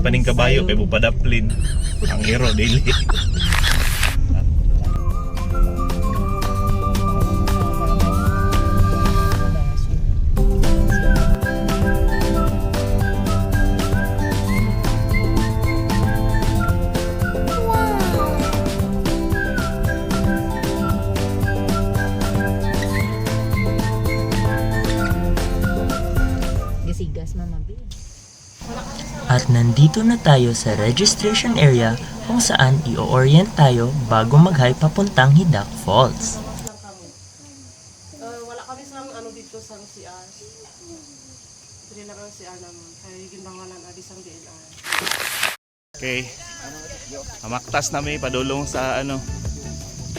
paning kabayo kay bupadaplin. Ang hero dili. At nandito na tayo sa registration area kung saan i-orient tayo bago mag-hike papuntang Hidak Falls. Wala kami sa dito sa CR. Dili na kang CR naman. Kaya ginbangalan adisang DLR. Okay. Amaktas na may padulong sa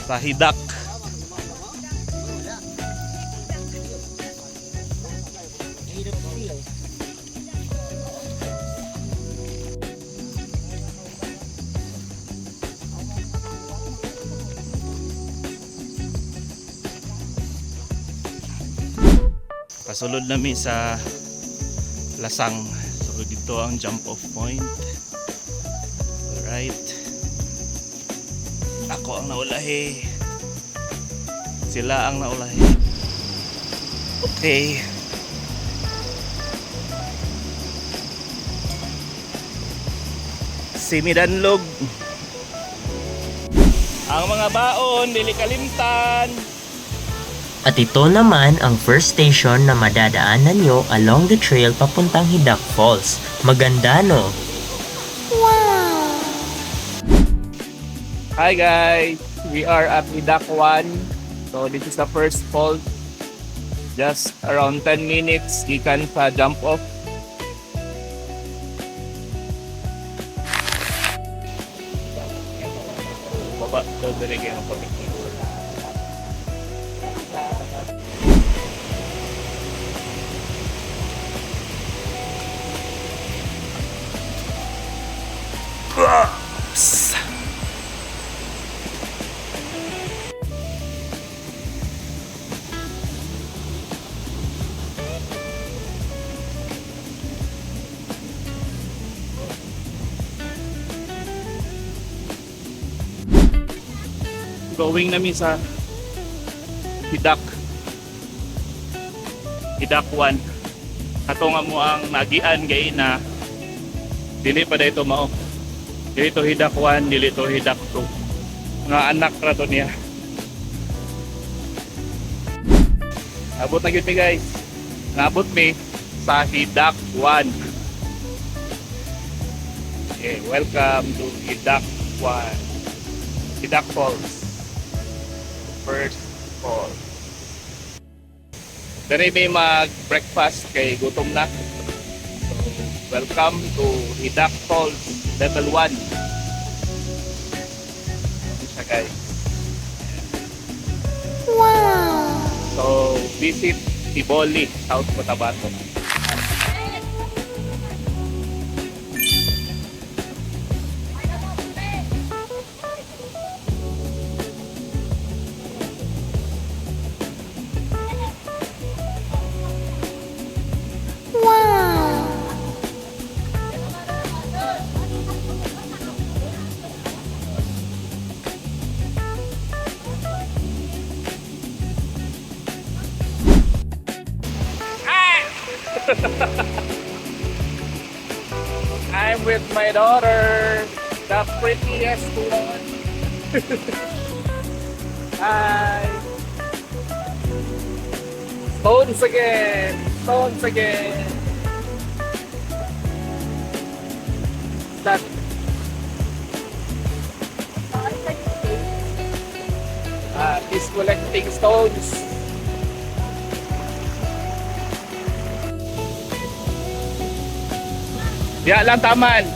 sa Hidak. Kasulod namin sa Lasang. So dito ang jump off point. Alright. Ako ang naulahi. Sila ang naulahi. Okay. Simidanlog. Ang mga baon, dili kalimtan. At ito naman ang first station na madadaanan nyo along the trail papuntang Hidak Falls. Maganda, no? Hi guys! We are at Hidak 1. So this is the first falls. Just around 10 minutes gikan sa jump off. Baba, so dire kayo pamikir. Going namin sa Hidak 1. Katunga mo ang nagian gay na dili pa dito mao. Dili to Hidak 1, dili to Hidak 2. Mga anak ra to niya. Abot na gyud mi guys. Nabot mi sa Hidak 1. Okay, welcome to Hidak 1. Hidak Falls. First fall. Dari may mag-breakfast kay gutom na. So, welcome to Hidak Falls Level 1. Isa guys. Wow! So, visit Tiboli, South Cotabato. I'm with my daughter, the prettiest one. Hi. Stones again. Stones again. That. He's collecting stones. Ya lang taman.